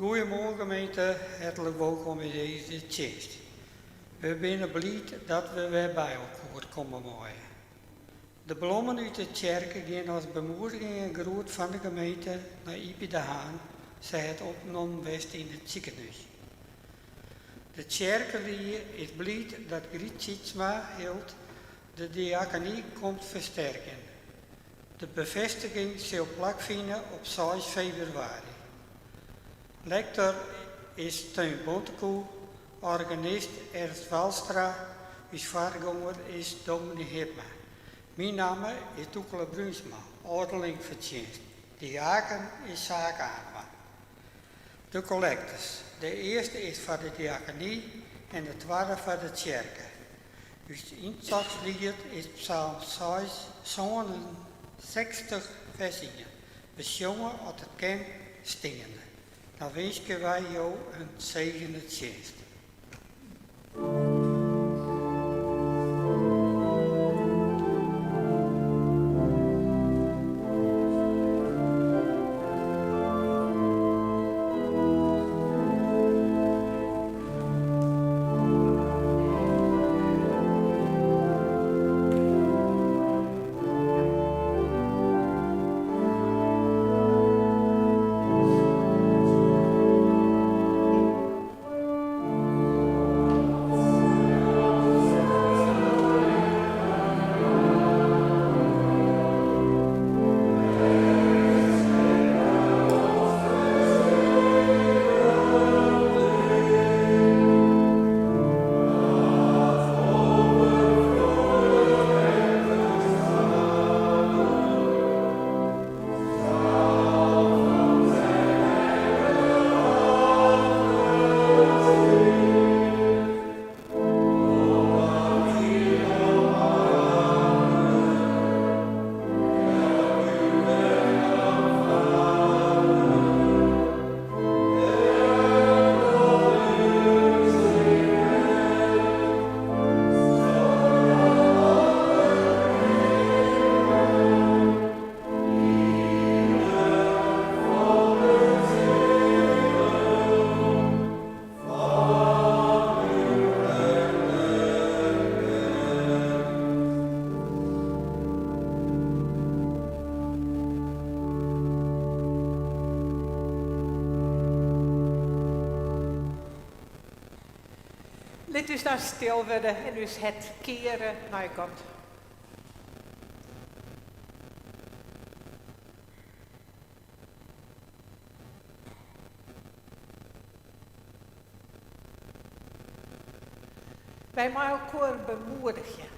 Goedemorgen gemeente, hartelijk welkom in deze dienst. We zijn blij dat we weer bij elkaar komen mogen. De bloemen uit de kerk gaan als bemoediging en groet van de gemeente naar Ipi de Haan, zij het opgenomen West in het ziekenhuis. De kerkenlier is blij dat Griet Tjitsma hield de diaconie komt versterken. De bevestiging zal plaatsvinden op 6 februari. Lector is Teun Bontekoe, organist Ernst Walstra, uw voorganger is Dominee Hipma. Mijn naam is Toekele Brunsma, ordeling verdienst. Diaken is Zaak Aanma. De collectes. De eerste is voor de diaconie en de tweede voor de kerken. Uw intakslied is Psalm 60 vers 1. We zongen als het ken stingende. Dan wensen wij jou een zegende dienst. Dit is dan stil worden en dus het keren naar God. Wij mogen elkaar bemoedigen,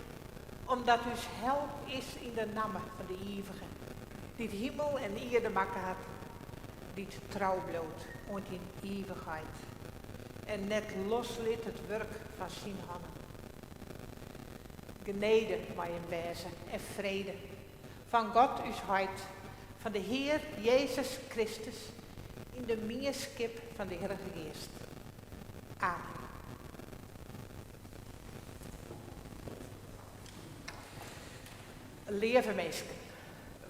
omdat ons help is in de naam van de Eeuwige, die het hemel en aarde maken had, die het trouw bloot en in eeuwigheid. En net losliet het werk van zijn handen. Genade mij in wezen en vrede van God uw hart, van de Heer Jezus Christus, in de meerskip van de Heilige Geest. Amen. Lieve mensen,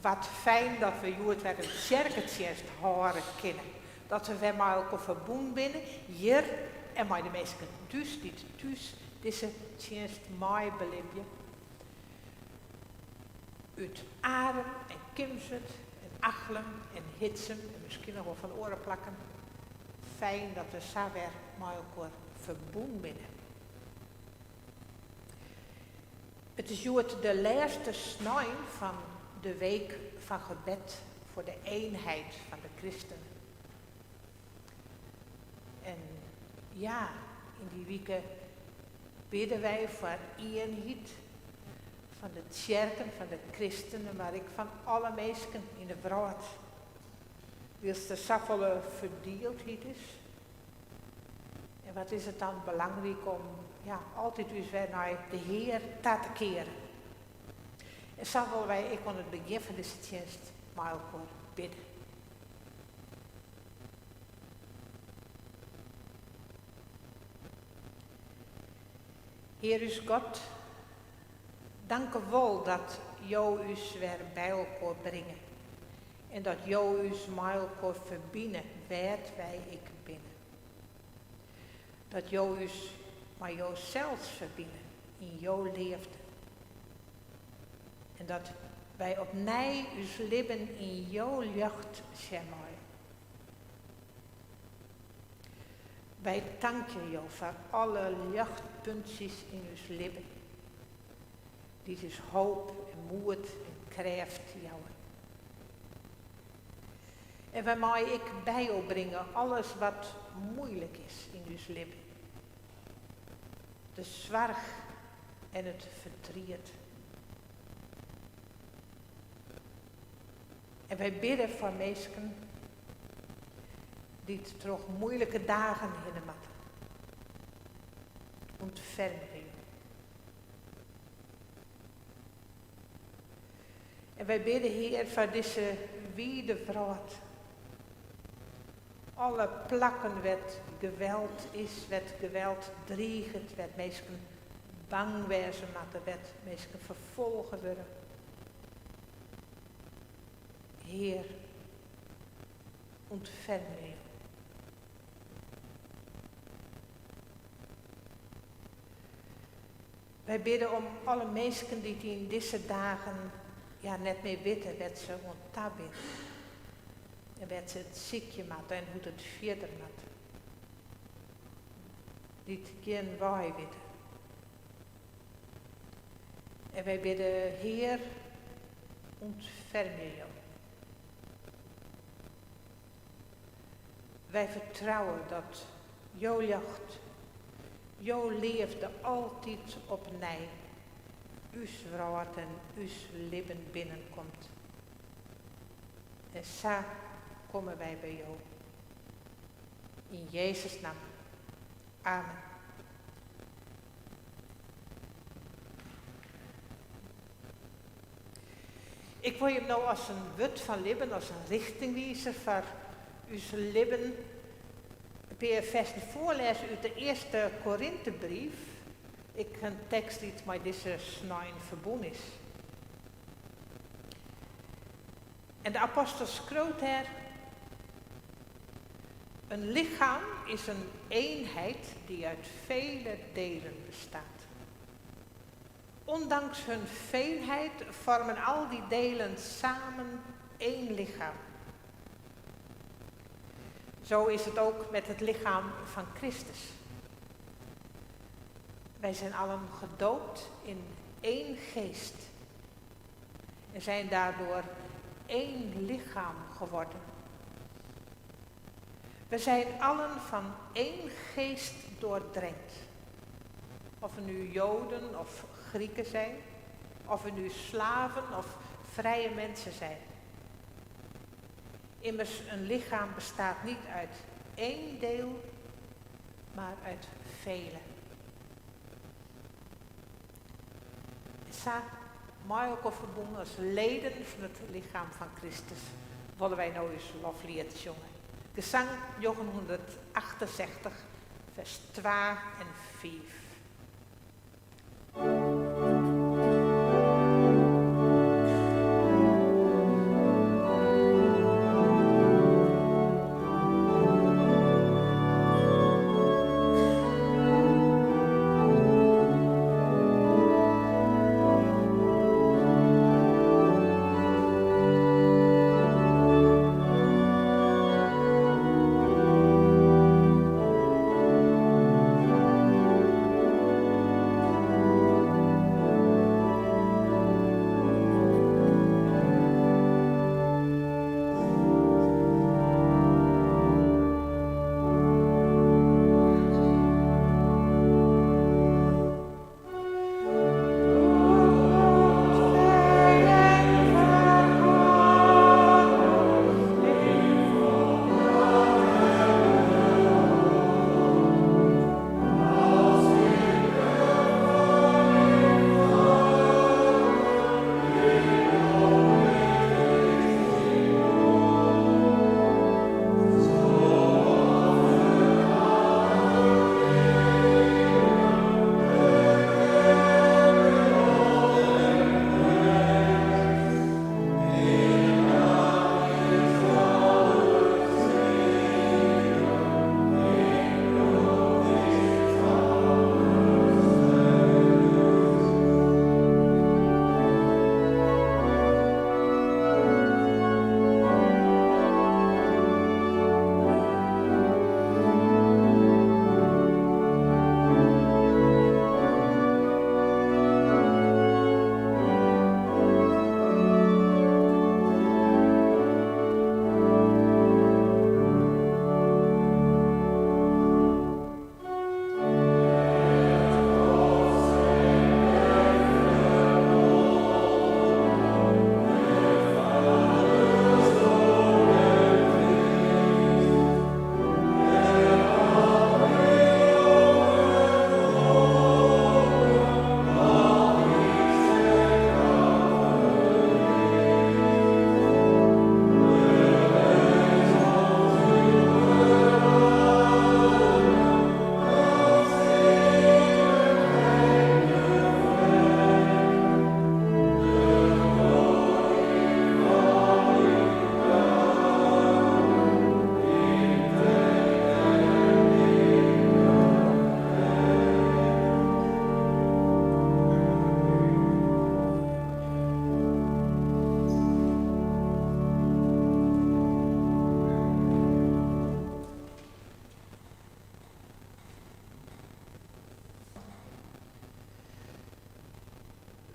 wat fijn dat we jullie weer een kerkdienst horen kennen. Dat we weer met elkaar verbonden binnen, hier en met de mensen thuis, die thuis deze dienst mij beleven. Uit Adem en Kimzet en Achlem en Hitsem en misschien nog wel van oren plakken. Fijn dat we zo weer met elkaar verbonden binnen. Het is de laatste snij van de week van gebed voor de eenheid van de christenen. En ja, in die weken bidden wij voor eenheid van de kerken, van de christenen, maar ook van alle mensen in de wereld. Als de zoveel verdeeldheid is. En wat is het dan belangrijk om altijd weer naar de Heer te keren. En zo willen wij ook aan het begin van deze dienst met elkaar bidden. Heer is God, dank u wel dat jou ons weer bij elkaar brengen. En dat jou ons met elkaar verbinden, waar wij ik ben. Dat jou us maar jouzelf verbinden in jouw leefde. En dat wij opnieuw ons leven in jouw lucht zijn mooi. Wij danken jou voor alle lichtpuntjes in ons leven. Die dus hoop en moed en kracht jou. En wij mag ik bij jou brengen alles wat moeilijk is in ons leven. De zorg en het verdriet. En wij bidden voor mensen die het toch moeilijke dagen hinnen moeten. Ontfermen we. En wij bidden, Heer, voor deze wiede vrouwt. Alle plakken wat geweld is, wat geweld dreigt, wat mensen bang wezen moeten, wat mensen vervolgen worden. Heer, ontferm u. Wij bidden om alle mensen die in deze dagen net meer weten wat ze ontabben. En wat ze het ziekje maken en hoe het verder moet. Die het geen wij weten. En wij bidden, Heer, ontferm je. Wij vertrouwen dat jouw jacht, jouw liefde altijd opnieuw uw woord en uw leven binnenkomt. En zo komen wij bij jou. In Jezus' naam. Amen. Ik wil je nou als een wet van leven, als een richtingwijzer voor uw leven. Per versen voorlezen uit de eerste Korinthebrief. Ik een tekst die met deze snijn verbonden is. En de apostel schreeuwt er: een lichaam is een eenheid die uit vele delen bestaat. Ondanks hun veelheid vormen al die delen samen één lichaam. Zo is het ook met het lichaam van Christus. Wij zijn allen gedoopt in één geest en zijn daardoor één lichaam geworden. We zijn allen van één geest doordrenkt. Of we nu Joden of Grieken zijn, of we nu slaven of vrije mensen zijn. Immers, een lichaam bestaat niet uit één deel, maar uit vele. Zo, mij ook al verbonden als leden van het lichaam van Christus, willen wij nou eens loflied zongen. Gezang 968, vers 2 en 4.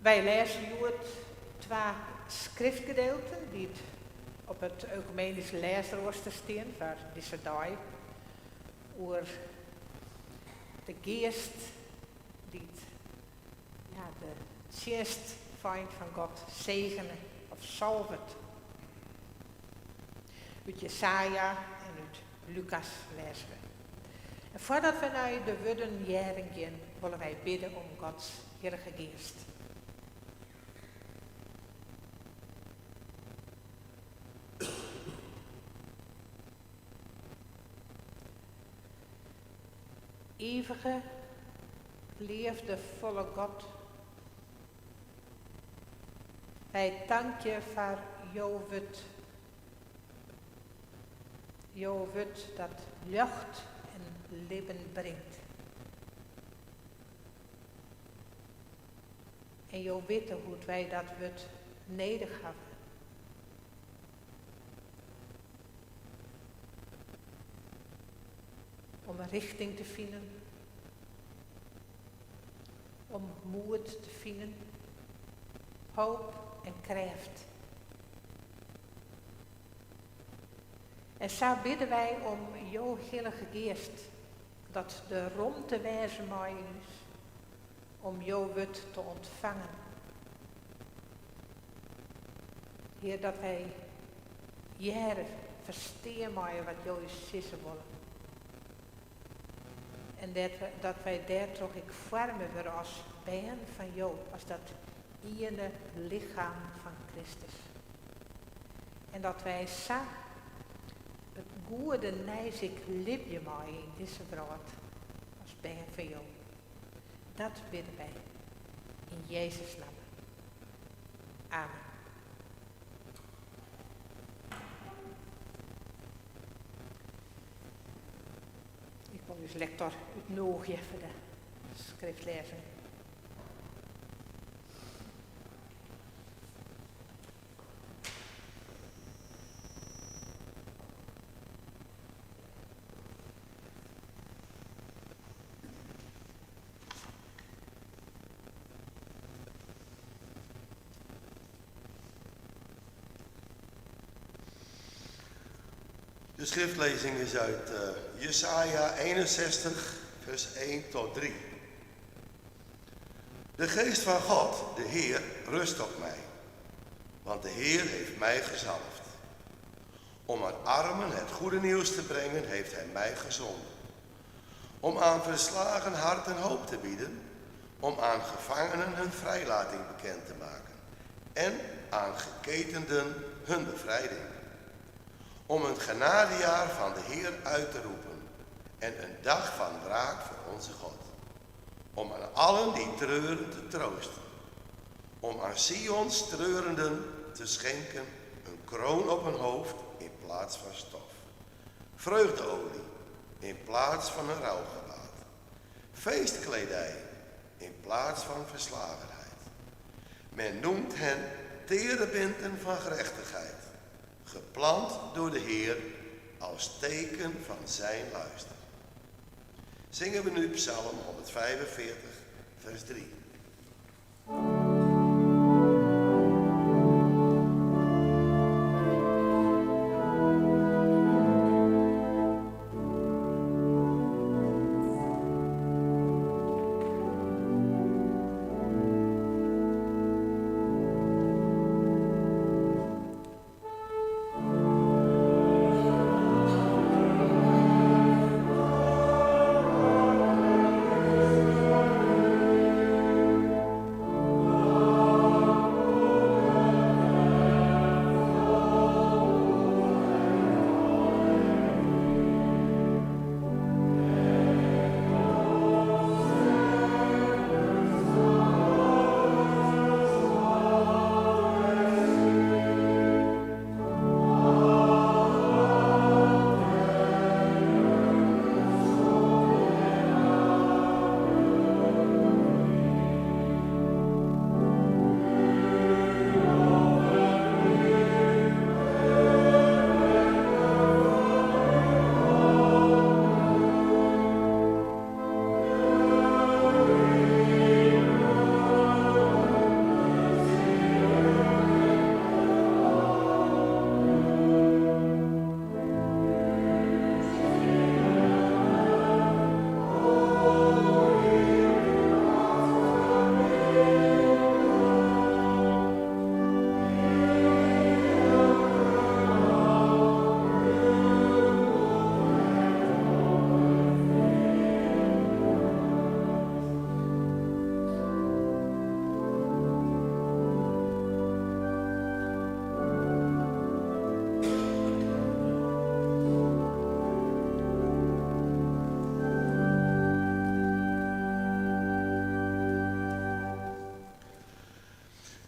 Wij lezen nu het twee schriftgedeelten die het op het ecumenisch leesrooster staan voor deze dag. Over de geest die de tjenst vindt van God zegenen of salvet. Uit Jesaja en uit Lucas lezen we. En voordat we naar de woorden jaren gaan, willen wij bidden om Gods Heilige Geest. Eeuwige, liefdevolle God, wij danken je voor jouw woord. Jouw woord dat lucht en leven brengt. En jouw weten hoe wij dat woord nodig hebben. Om een richting te vinden. Om moed te vinden. Hoop en kracht. En zo bidden wij om jouw Heilige Geest. Dat de ruimte wijzen mij is. Om jouw woord te ontvangen. Heer, dat wij jaren verstaan mij wat jou is zeggen willen. En dat wij daar toch ik vormen worden als bijen van jou, als dat ene lichaam van Christus. En dat wij samen het goede nijzik liefje mij in deze wereld, als bijen van jou. Dat bidden wij in Jezus' naam. Amen. Ik wil dus lector uitnodigen voor de schriftlezing. De schriftlezing is uit Jesaja 61, vers 1 tot 3. De geest van God, de Heer, rust op mij, want de Heer heeft mij gezalfd. Om aan armen het goede nieuws te brengen, heeft hij mij gezonden. Om aan verslagen harten hoop te bieden, om aan gevangenen hun vrijlating bekend te maken en aan geketenden hun bevrijding. Om een genadejaar van de Heer uit te roepen en een dag van wraak voor onze God. Om aan allen die treuren te troosten. Om aan Sions treurenden te schenken een kroon op hun hoofd in plaats van stof. Vreugdeolie in plaats van een rouwgewaad. Feestkledij in plaats van verslagenheid. Men noemt hen terebinten van gerechtigheid. Geplant door de Heer als teken van zijn luister. Zingen we nu Psalm 145, vers 3.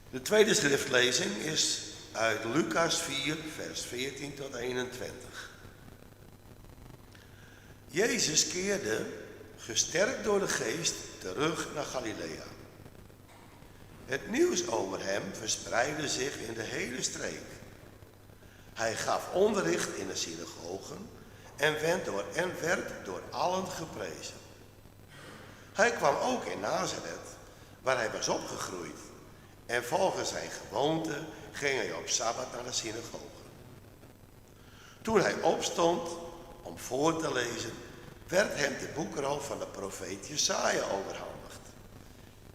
De tweede schriftlezing is uit Lucas 4, vers 14 tot 21. Jezus keerde, gesterkt door de geest, terug naar Galilea. Het nieuws over hem verspreidde zich in de hele streek. Hij gaf onderricht in de synagogen en werd door allen geprezen. Hij kwam ook in Nazareth, waar hij was opgegroeid. En volgens zijn gewoonte ging hij op Sabbat naar de synagoge. Toen hij opstond om voor te lezen, werd hem de boekrol van de profeet Jesaja overhandigd.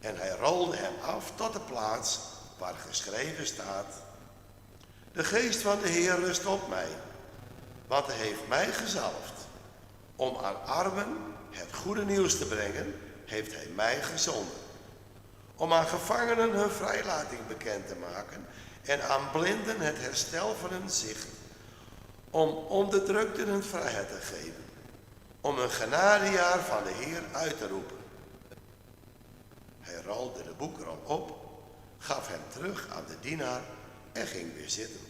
En hij rolde hem af tot de plaats waar geschreven staat: De geest van de Heer rust op mij, want hij heeft mij gezalfd. Om aan armen het goede nieuws te brengen, heeft hij mij gezonden. Om aan gevangenen hun vrijlating bekend te maken en aan blinden het herstel van hun zicht. Om onderdrukten hun vrijheid te geven. Om een genadejaar van de Heer uit te roepen. Hij rolde de boekrol op, gaf hem terug aan de dienaar en ging weer zitten.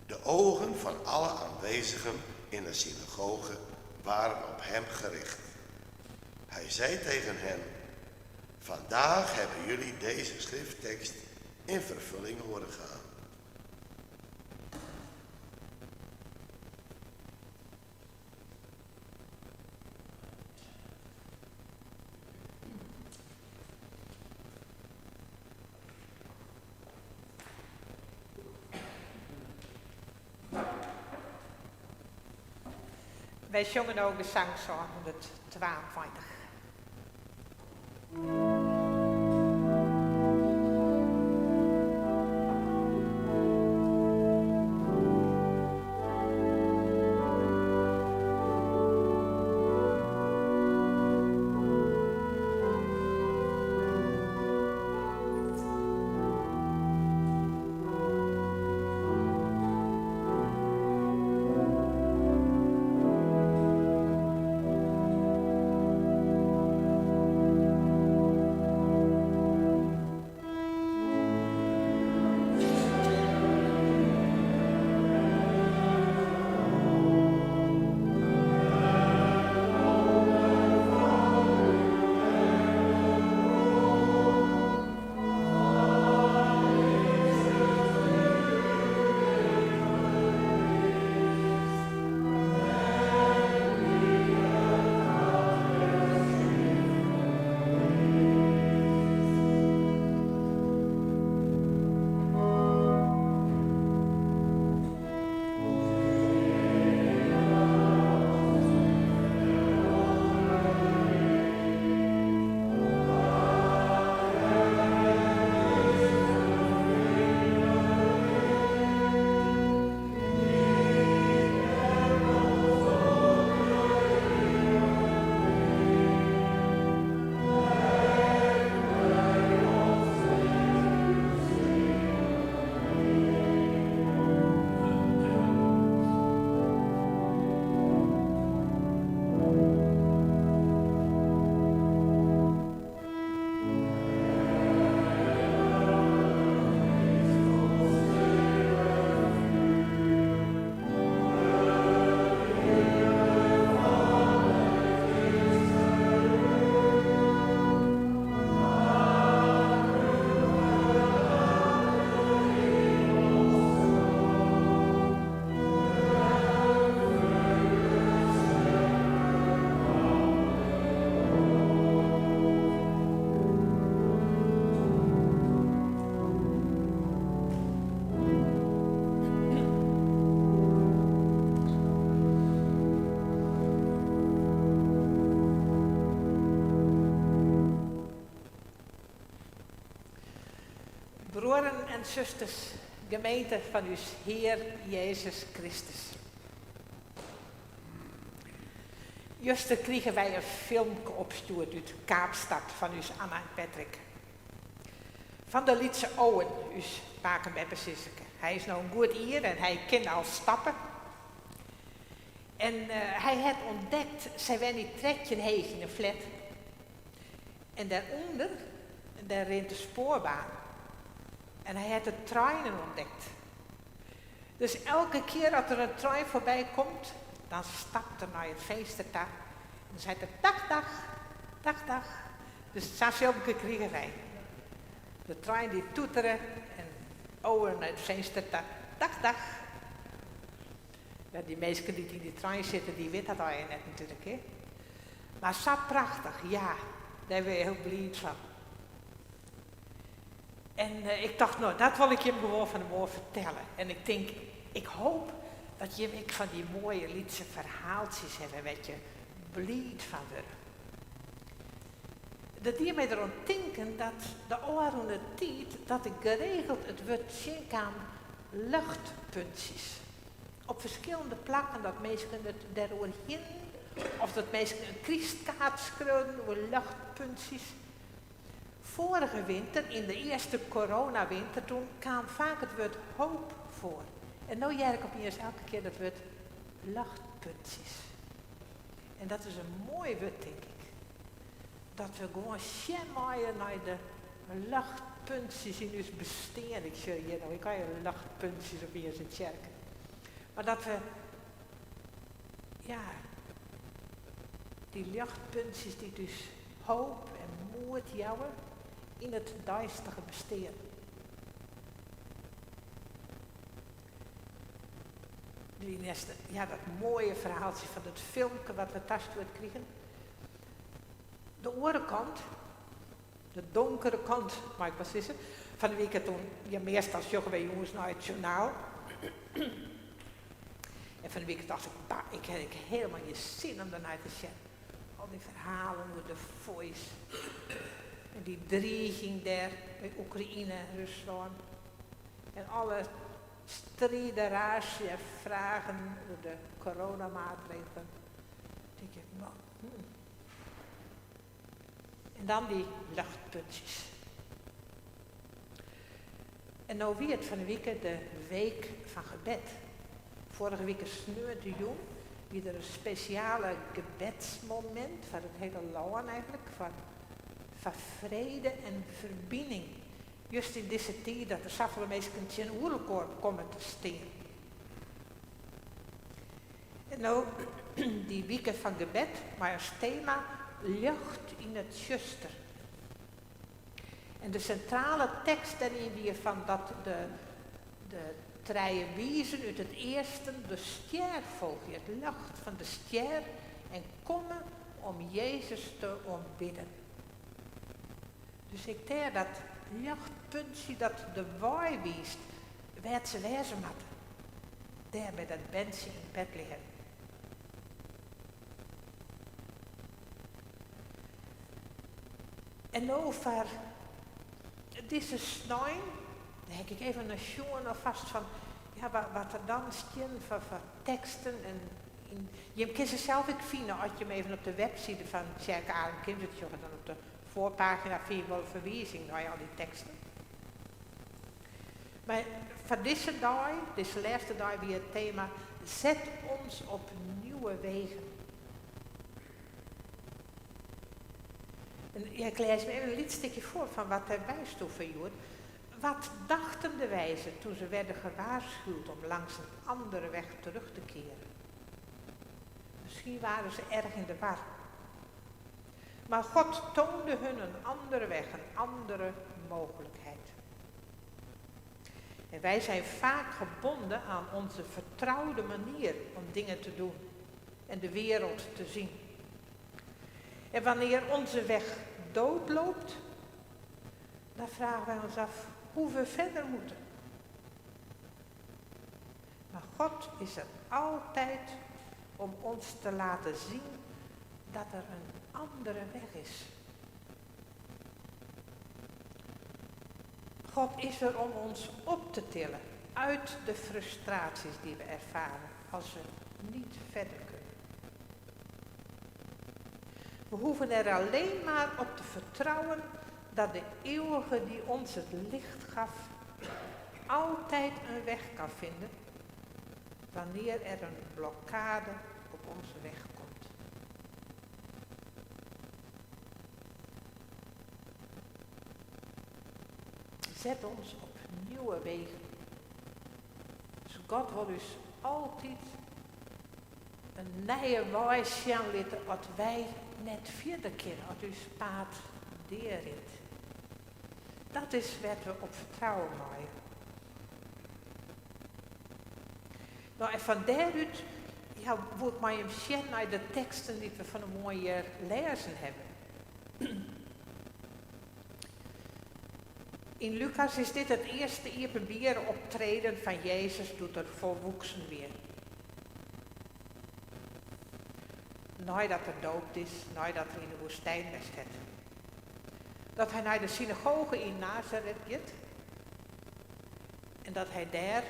De ogen van alle aanwezigen in de synagoge waren op hem gericht. Hij zei tegen hen: Vandaag hebben jullie deze schrifttekst in vervulling horen gaan. Wij zongen ook de zangzang 122. Broeren en zusters, gemeente van uw Heer Jezus Christus. Juist kregen wij een filmpje opgestuurd uit Kaapstad van uw Anna en Patrick. Van de Lietse Owen, uw paken bij Besisseke. Hij is nou een goed hier en hij kan al stappen. En hij had ontdekt, zij werden die trekje heen in een flat. En daaronder, daar rent de spoorbaan. En hij had de treinen ontdekt. Dus elke keer dat er een trein voorbij komt, dan stapt er naar het venstertje. En dan zei hij, dag, dag, dag, dag. Dus zo'nzelfde kregen wij. De trein die toeteren en over naar het venstertje, dag, dag. Ja, die mensen die in die trein zitten, die weten dat al net natuurlijk, hè. Maar zo prachtig, ja, daar ben je heel blij van. En ik dacht, nou, dat wil ik je gewoon van hem vertellen. En ik denk, ik hoop dat je ook van die mooie liedse verhaaltjes hebben, weet je, blij van worden. Dat die mij erom denken dat de oude tijd, dat ik geregeld het woord zien aan luchtpuntjes. Op verschillende plakken dat mensen het daaroverheen, of dat mensen een kriestkaart schreeuwen over luchtpuntjes. Vorige winter, in de eerste coronawinter, toen kwam vaak het woord hoop voor. En nu jij ik opeens elke keer dat woord luchtpuntjes. En dat is een mooi woord, denk ik. Dat we gewoon maaien naar de luchtpuntjes in ons bestaan. Ik zeg je nou, ik kan je luchtpuntjes op in zijn kerk. Maar dat we, ja, die luchtpuntjes die dus hoop en moed jouwen in het duistere bestaan. Ja, dat mooie verhaaltje van het filmpje wat we thuis kregen. De orenkant, de donkere kant, maar ik was wissen, van de week toen, ja, meestal zoeken wij jongens naar het journaal. En van de week dacht ik, bah, ik heb helemaal je zin om daarnaar te zetten. Al die verhalen over de voice. En die dreiging daar bij Oekraïne en Rusland. En alle strijderaars en vragen over de coronamaatregelen. Dan denk ik, nou, En dan die luchtpuntjes. En nou wie het van de week de week van gebed. Vorige week sneurde jong, wie er een speciale gebedsmoment van het hele land eigenlijk, van vrede en verbinding. Juist in deze tijd dat er zoveel mensen in oerkoor komen te staan. En nou, die week van gebed, maar als thema lucht in het zuster. En de centrale tekst daarin die van dat de treien wiezen uit het eerste de ster volgen, het lucht van de ster en komen om Jezus te ontbidden. Dus ik denk dat luchtpuntje dat de waai wiest, werd ze wezen had. Daar bij dat bandje in Bethlehem. En over deze snuin, daar heb ik even een jongen alvast van, ja, wat er dan stien van teksten. En je kunt ze zelf ook vinden als je hem even op de website van Tjerke Arend Kindertje, dan op de voorpagina vind je wel verwijzing naar al die teksten. Maar van deze dag, deze laatste dag, weer het thema, zet ons op nieuwe wegen. En ja, ik lees me even een lietstukje voor van wat erbij stond van Jood. Wat dachten de wijzen toen ze werden gewaarschuwd om langs een andere weg terug te keren? Misschien waren ze erg in de war. Maar God toonde hun een andere weg, een andere mogelijkheid. En wij zijn vaak gebonden aan onze vertrouwde manier om dingen te doen en de wereld te zien. En wanneer onze weg doodloopt, dan vragen wij ons af hoe we verder moeten. Maar God is er altijd om ons te laten zien dat er een andere weg is. God is er om ons op te tillen uit de frustraties die we ervaren als we niet verder kunnen. We hoeven er alleen maar op te vertrouwen dat de eeuwige die ons het licht gaf, altijd een weg kan vinden wanneer er een blokkade op onze weg komt. Zet ons op nieuwe wegen. Dus God wil dus altijd een nieuwe wijs zien laten, als wij net verder kunnen, als uw paard deerit. Dat is wat we op vertrouwen maken. Nou, en van daaruit wordt mij hem zien naar de teksten die we van een mooie lezen hebben. In Lucas is dit het eerste openbare optreden van Jezus doet er volwassen weer. Nadat er doopt is, nadat hij in de woestijn is het. Dat hij naar de synagoge in Nazareth gaat. En dat hij daar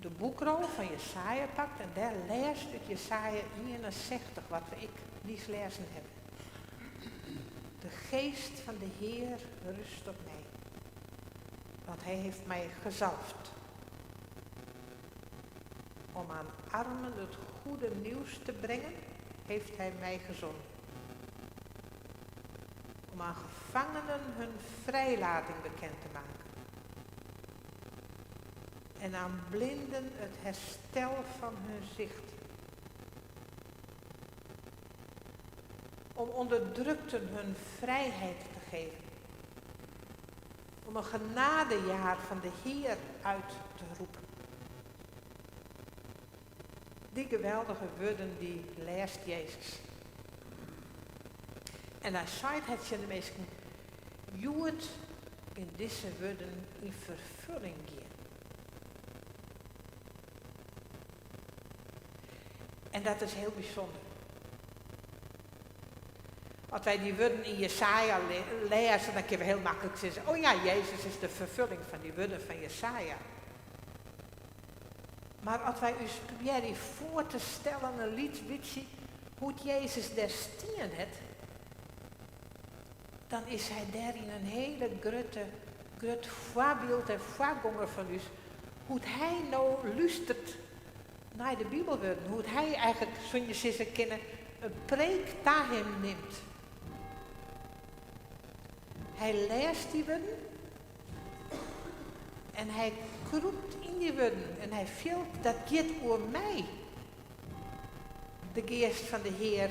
de boekrol van Jesaja pakt en daar leest uit Jesaja 61 wat we niet lezen hebben. De geest van de Heer rust op mij, want hij heeft mij gezalfd om aan armen het goede nieuws te brengen, heeft hij mij gezonden. Om aan gevangenen hun vrijlating bekend te maken. En aan blinden het herstel van hun zicht. Om onderdrukten hun vrijheid te geven. Om een genadejaar van de Heer uit te roepen. Die geweldige woorden die leest Jezus. En hij zei het je de meesten, Jood in deze woorden in vervulling gaan. En dat is heel bijzonder. Als wij die woorden in Jesaja lezen, dan kunnen we heel makkelijk zeggen, oh ja, Jezus is de vervulling van die woorden van Jesaja. Maar als wij ons proberen voor te stellen, een liedje, hoe Jezus daar staan het, dan is hij daarin een hele groot voorbeeld en voorganger van ons. Hoe hij nou luistert naar de Bijbelwoorden. Hoe hij eigenlijk, zo'n je zeggen kennen, een preek naar hem neemt. Hij leest die woorden. En hij kroept in die woorden. En hij voelt, dat gaat over mij. De geest van de Heer.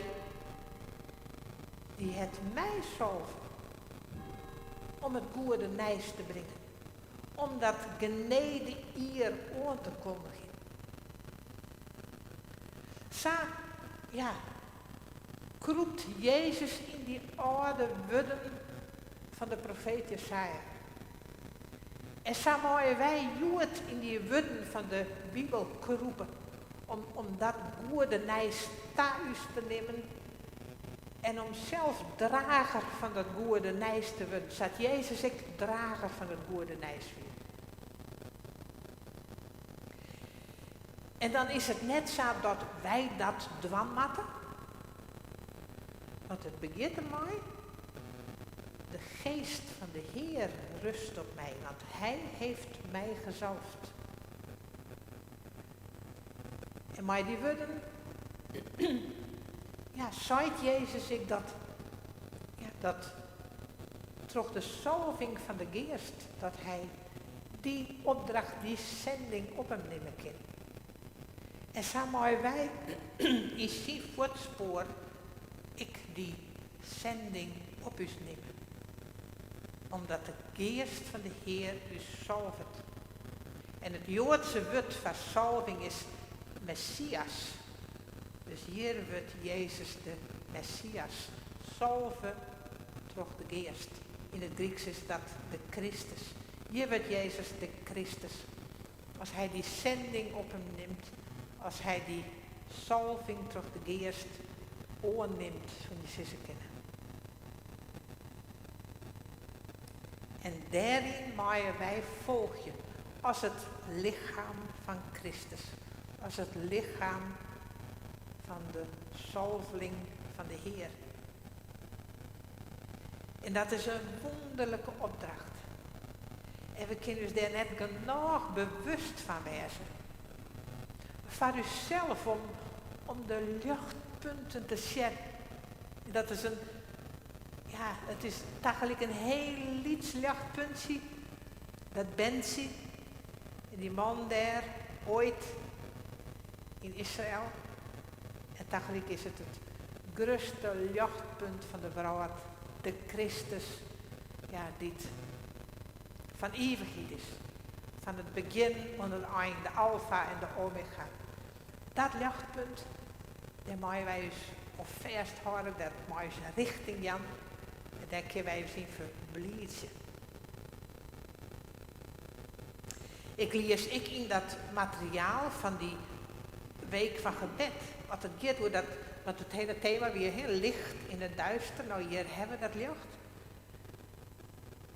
Die het mij zalven. Om het goede nijs te brengen. Om dat genede hier aan te kondigen. Zo, ja, kroept Jezus in die oude woorden van de profeet Jesaja. En zo mogen wij Jood in die woorden van de Bijbel kroepen. Om dat goede nijs thuis te nemen. En om zelf drager van dat goede nijs te worden. Zat Jezus ik drager van het goede nijs weer. En dan is het net zo dat wij dat dwan matten. Want het begint ermee. De geest van de Heer rust op mij, want hij heeft mij gezalfd. En mij die woorden, ja, zei Jezus ik dat toch de zalving van de geest, dat hij die opdracht, die zending op hem nemen kan. En zo mogen wij in zijn voetspoor, ik die zending op ons nemen. Omdat de geest van de Heer u zalft. En het Joodse woord van zalving is Messias. Dus hier wordt Jezus de Messias. Zalven toch de geest. In het Grieks is dat de Christus. Hier wordt Jezus de Christus. Als hij die zending op hem neemt. Als hij die zalving toch de geest oorneemt. Van je zussen kennen. En daarin mogen wij volgen als het lichaam van Christus. Als het lichaam van de zalving van de Heer. En dat is een wonderlijke opdracht. En we kunnen ons daar net genoeg bewust van wezen. Van uzelf om de luchtpunten te zien. Dat is ja, het is eigenlijk een heel liets lichtpuntje. Dat Benzi, en die man daar, ooit in Israël. En tegelijk is het het grootste lichtpunt van de wereld, de Christus, ja, die het van eeuwigheid is. Van het begin en het eind, de alfa en de omega. Dat lichtpunt, daar moeten wij ons op vasthouden, dat moet ons richting Jan. En daar kunnen wij ons in verblijdsen. Ik lees in dat materiaal van die week van gebed. Wat het gaat door dat, want het hele thema weer heel licht in het duister. Nou, hier hebben we dat licht.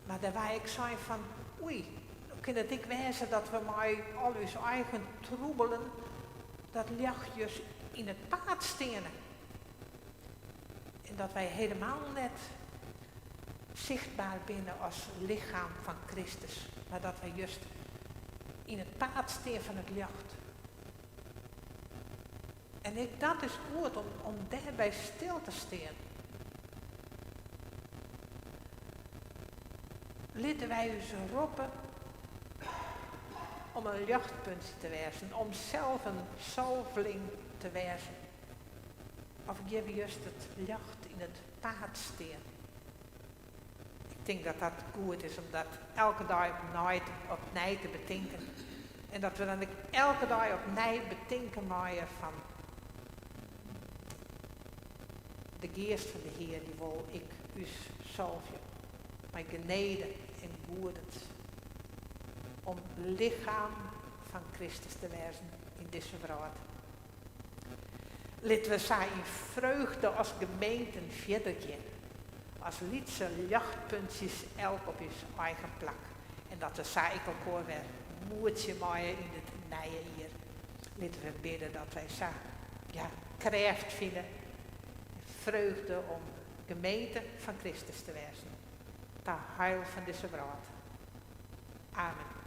Maar daar waar ik zei van, oei, dan kan het ik wezen dat we maar al onze eigen troebelen, dat lichtjes in het paad stenen. En dat wij helemaal net zichtbaar binnen als lichaam van Christus. Maar dat wij juist in het paad steen van het licht. En dat is goed om daarbij stil te staan. Laten wij ons roepen om een lichtpunt te wezen, om zelf een zalveling te wezen. Of geef we juist het licht in het paad staan. Ik denk dat dat goed is om dat elke dag opnieuw te bedenken. En dat we dan elke dag opnieuw bedenken maken van de geest van de Heer, die wil ik u zalven. Mijn genade en goedet. Om lichaam van Christus te wezen in deze wereld. Laten we zijn in vreugde als gemeenten verder gaan. Als lietse lichtpuntjes elk op je eigen plek. En dat de cykelkoor weer moedje maaien in het nieuwe hier. Laten we bidden dat wij zo, ja, kracht vinden. Vreugde om gemeente van Christus te wezen. Ter heil van deze wereld. Amen.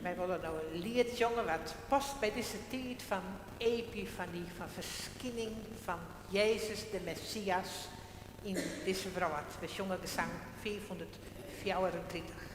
Wij willen nou een lied jongen wat past bij deze tijd van epifanie, van verschijning van Jezus de Messias in deze wereld. We zongen gezang 434.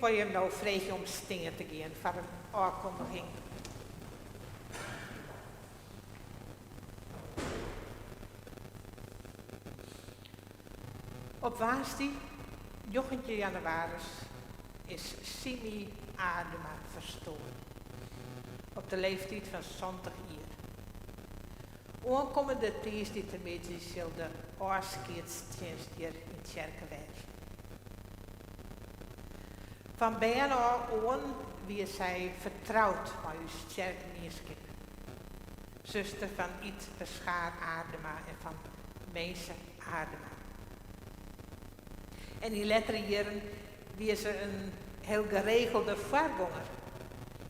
wil je hem nou vragen om stingen te gaan voor een aankondiging. Op woensdag, 9 januari, is Simi Adema verstoord. Op de leeftijd van 20 jaar. Aankomende dinsdag termiddag zal de afscheidsdienst hier in het kerk wezen. Van bijna aan wie zij vertrouwd met uw kerkgemeenschap. Zuster van Iet de Schaar Adema en van Meese Adema. En in latere jaren wie ze een heel geregelde voorganger.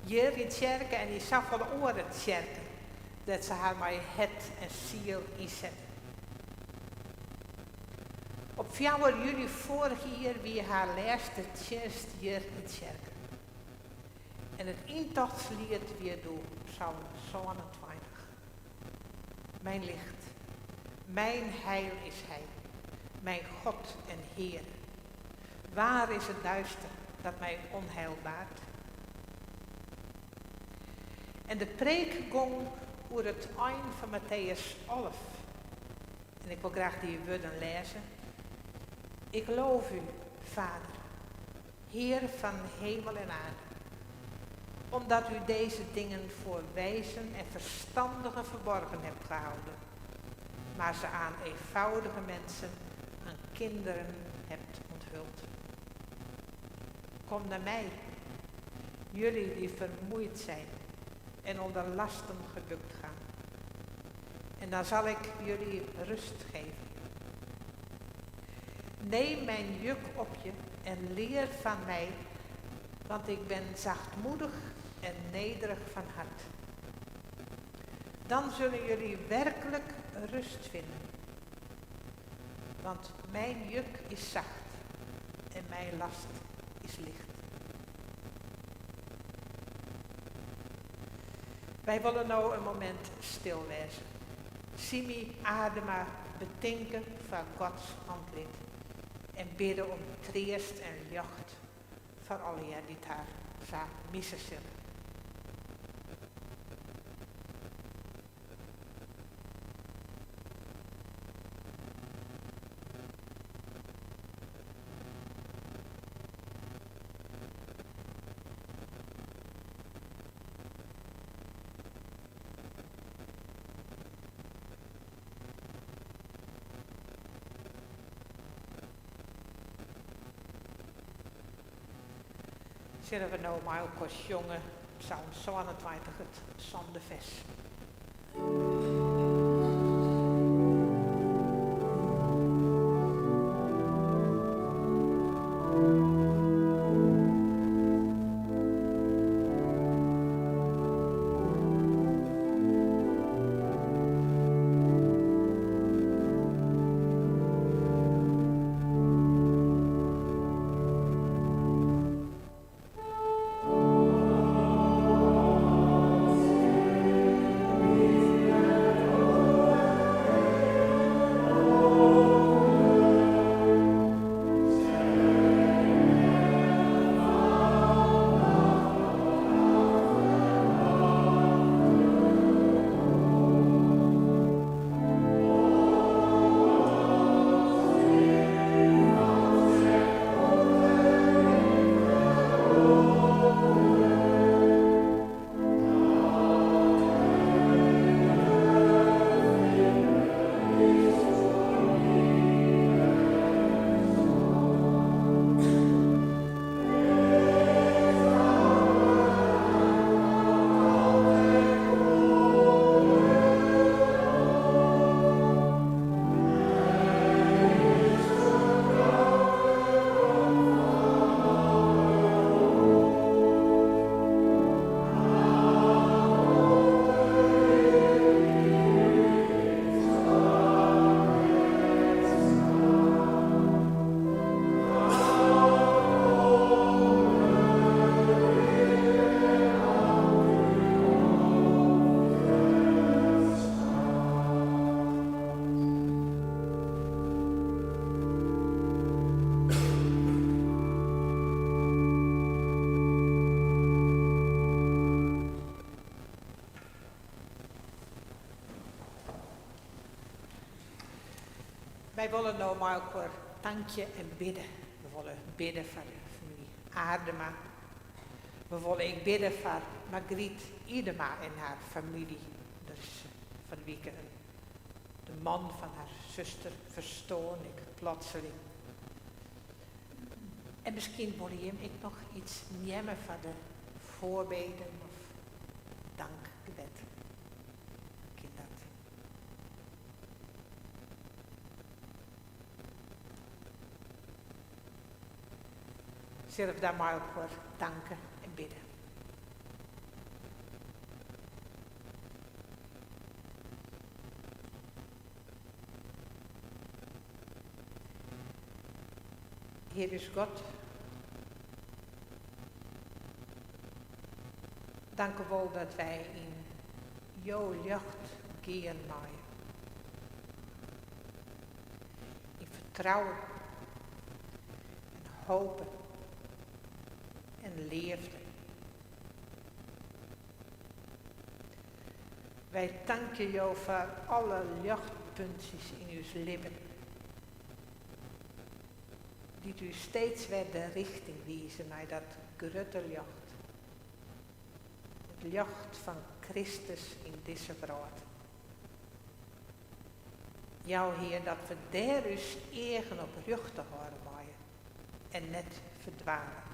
Hier in kerken en die zag van oren kerken. Dat ze haar met het en ziel inzetten. Op 4 juli vorig jaar wie haar laatste dienst hier in kerken. En het intochtslied weer door Psalm 27. Mijn licht, mijn heil is hij, mijn God en Heer. Waar is het duister dat mij onheil baart? En de preek ging over het eind van Matthäus 11. En ik wil graag die woorden lezen. Ik loof u, Vader, Heer van hemel en aarde, omdat u deze dingen voor wijzen en verstandigen verborgen hebt gehouden, maar ze aan eenvoudige mensen, aan kinderen hebt onthuld. Kom naar mij, jullie die vermoeid zijn en onder lasten gebukt gaan. En dan zal ik jullie rust geven. Neem mijn juk op je en leer van mij, want ik ben zachtmoedig en nederig van hart. Dan zullen jullie werkelijk rust vinden. Want mijn juk is zacht en mijn last is licht. Wij willen nou een moment stil wezen. Simi Adema bedenken van Gods aanbid. En bidden om troost en jacht voor alle die haar zaak missen zullen. Zullen we nou maar ook als jongen Psalm 27 het zondevers. Wij willen nou maar ook weer dankje en bidden. We willen bidden voor de familie Aardema. We willen ik bidden voor Margriet Idema en haar familie. Er is van de week de man van haar zuster verstoren, ik plotseling. En misschien wil je hem ik nog iets nemen van de voorbeden of dankgebed. Kind dat. Zullen we daar maar ook voor danken en bidden. Heer is God. Dank u wel dat wij in jouw licht gaan maaien. In vertrouwen en hopen en liefde. Wij danken jou voor alle lichtpuntjes in uw leven. Die u steeds weer de richting wijzen naar dat grote licht. Het licht van Christus in deze wereld. Jou Heer, dat we daar uw eigen op rug te horen maaien en net verdwalen.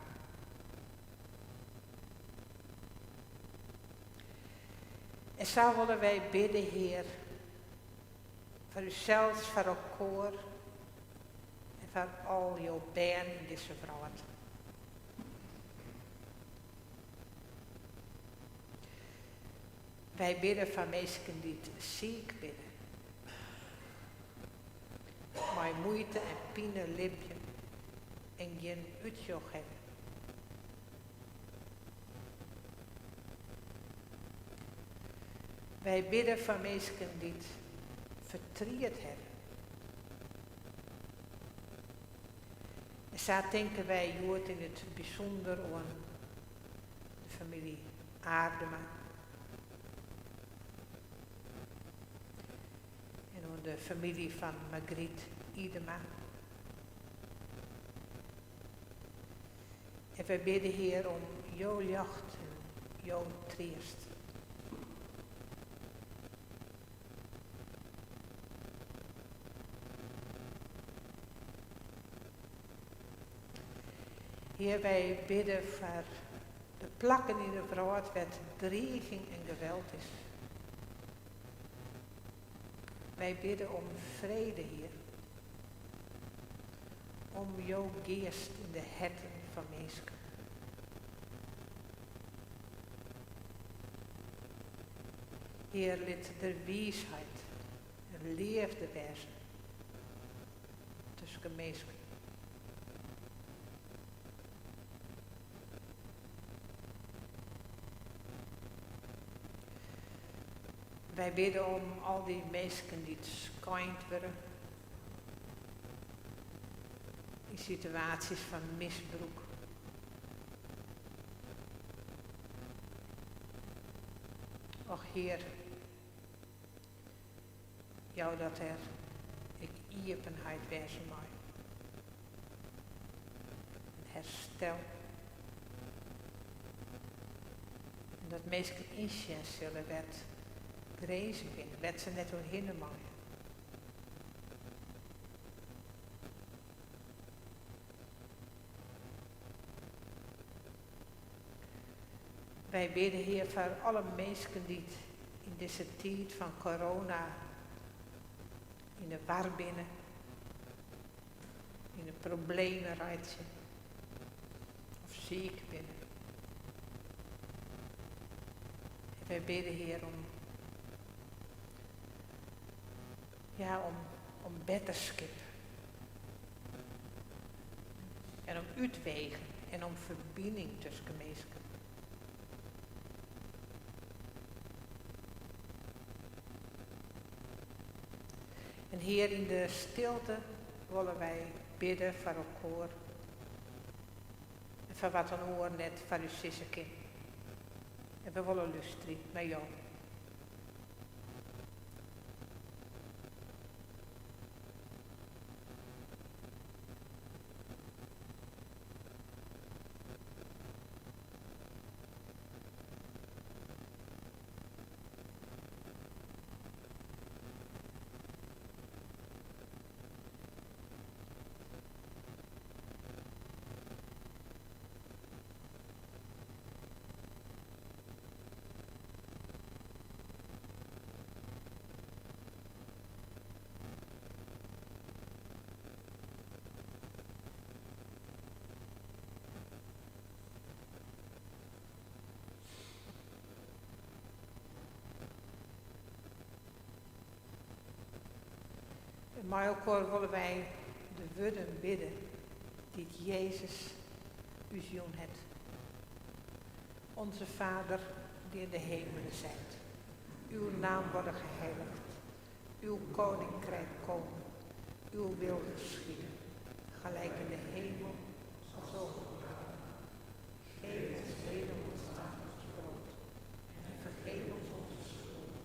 En zo willen wij bidden, Heer, voor uzelf, voor elkaar en voor al jouw benen in deze wereld. Wij bidden voor mensen die ziek bidden. Maar moeite en pijn limpje en geen uitjoch hebben. Wij bidden voor mensen die het verdriet hebben. En zo denken wij Jood in het bijzonder aan de familie Aardema. En aan de familie van Margriet Idema. En wij bidden Heer om jouw jacht en jouw troost. Heer, wij bidden voor de plakken in de wereld waar dreiging en geweld is. Wij bidden om vrede, Heer. Om jouw geest in de herten van mensen. Heer, laat de wijsheid en liefde wezen tussen mensen. Wij bidden om al die mensen die schijnd worden. In situaties van misbruik. Och Heer, jou dat er ik iepenheid wezen mag. Een herstel. En dat mensen inzien zullen werd grezen vinden, werd ze net doorheen maken. Wij bidden Heer voor alle mensen die in deze tijd van corona in de war binnen, in de problemen rijden of ziek binnen. En wij bidden Heer om betterschap en om uitwegen en om verbinding tussen mensen. En Heer, in de stilte willen wij bidden voor elkaar en voor wat een oor net voor uw zussen kind. En we willen luisteren met jou. met elkaar willen wij de woorden bidden die Jezus u zoen het. Onze Vader die in de hemelen zijt. Uw naam worden geheiligd. Uw koninkrijk komen. Uw wil geschieden. Gelijk in de hemel, zo op aarde. Geef ons heden ons dagelijks brood. En vergeef ons onze schulden.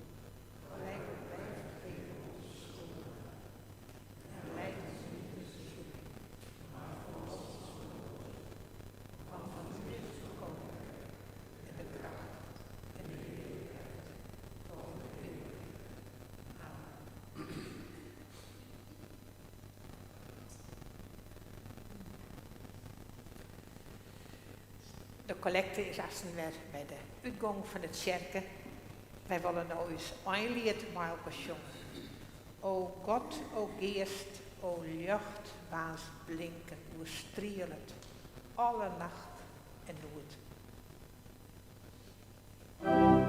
Gelijk ook wij vergeven onze schulden. En leid ons niet in verzoeking, maar verlos ons van de boze. Want van u is het koninkrijk en de kracht en de heerlijkheid tot in eeuwigheid. Amen. De collecte is weer bij de uitgang van het kerken. Wij willen nou eens een lied met elkaar zongen. O God, o geest, o lucht, waas blinken, hoe strelend, alle nacht en nooit. O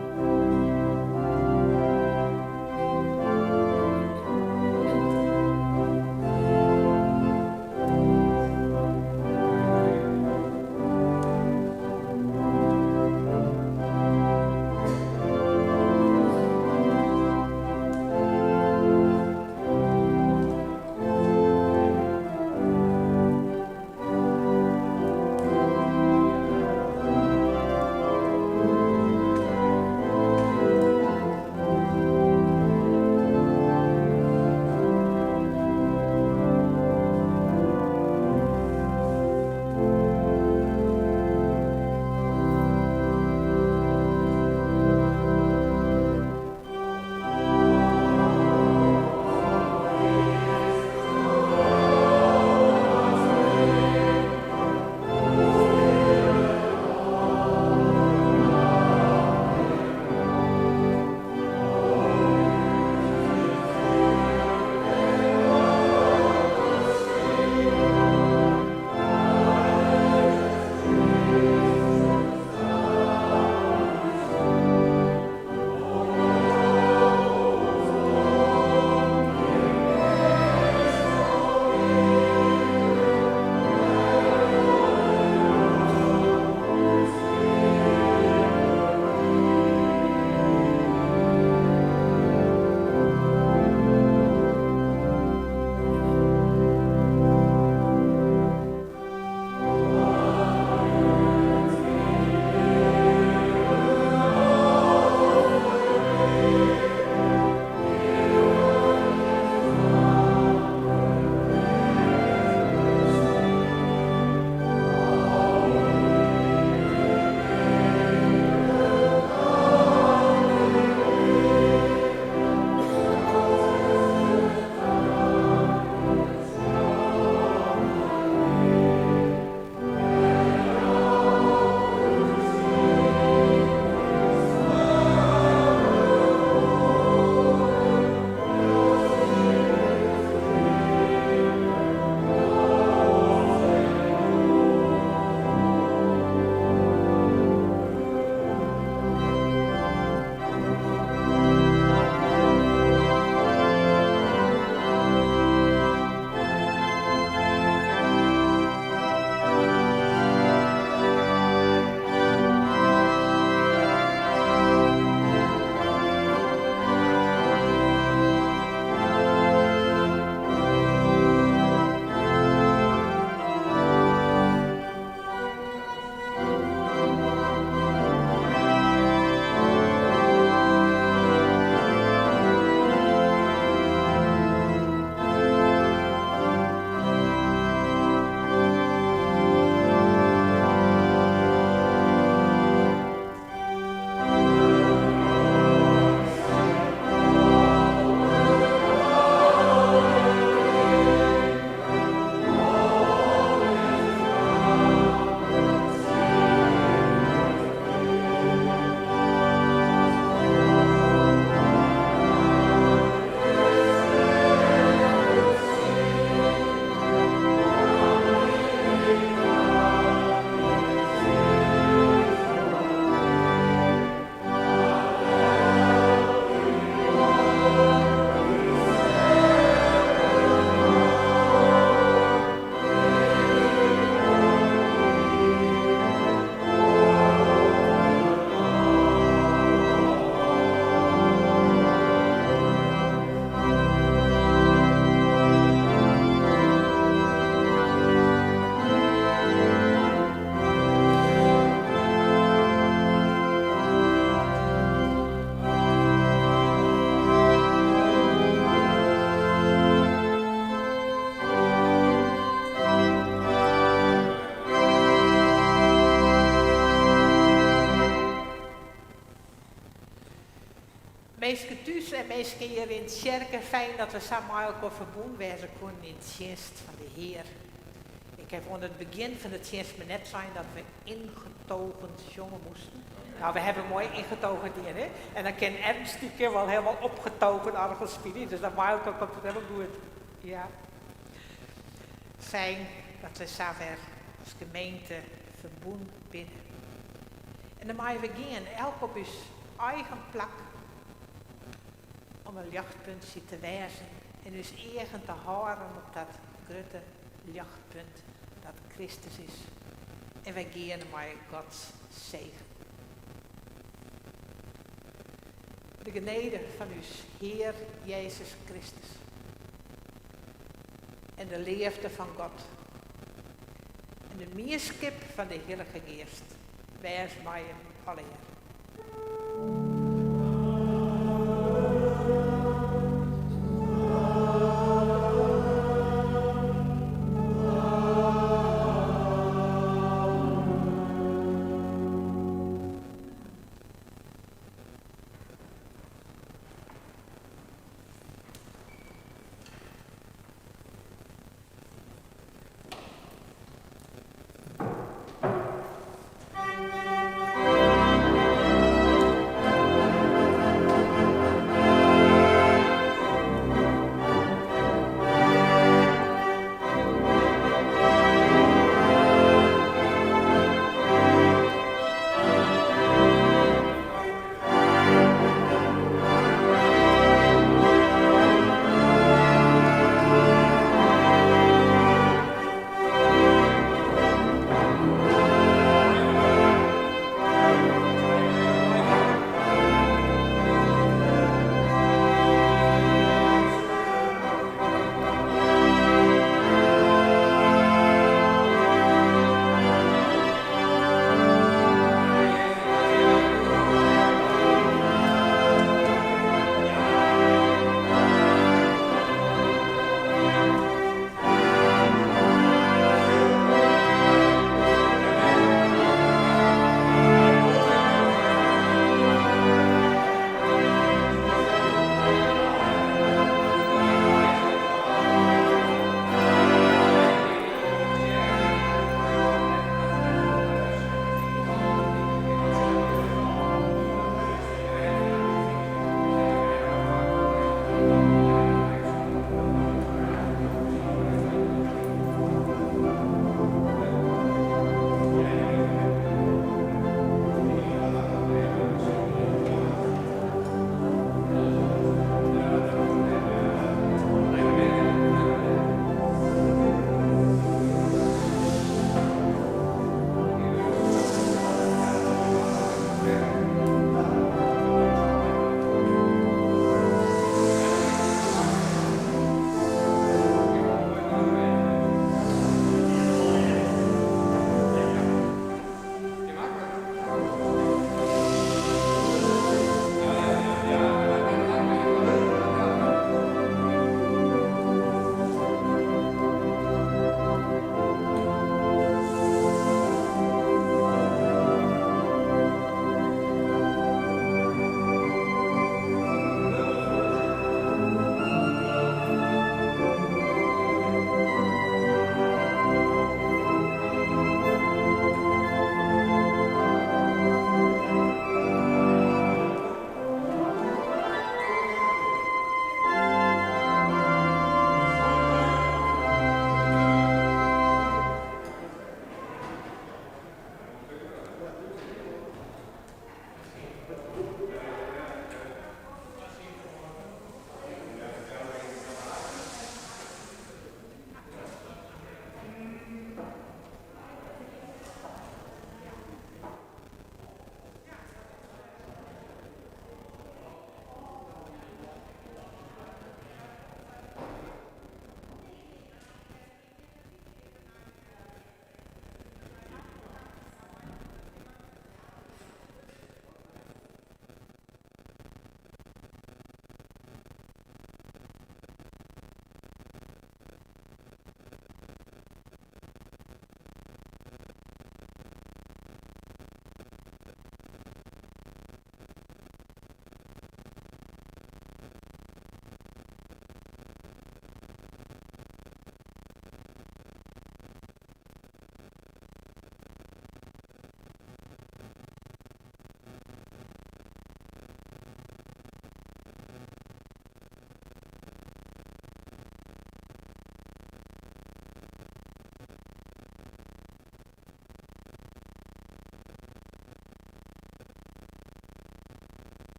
Mensen thuis en mensen hier in het kerken, fijn dat we samen elkaar verbonden werden kunnen in het dienst van de Heer. Ik heb aan het begin van het dienst me net zijn dat we ingetogen jongen moesten. Nou, we hebben mooi ingetogen hier, hè. En dan kan Ernst die keer wel helemaal opgetogen ergens spelen, dus dat maakt ook het helemaal goed. Ja. Fijn dat we samen als gemeente verbonden binnen. En dan maken we gaan, elk op zijn eigen plek, om een lichtpuntje te wijzen en dus eigen te houden op dat grote lichtpunt dat Christus is. En wij gaan met Gods zegen. De genade van uw Heer Jezus Christus en de liefde van God en de meerskip van de Heilige Geest, wees mij allen.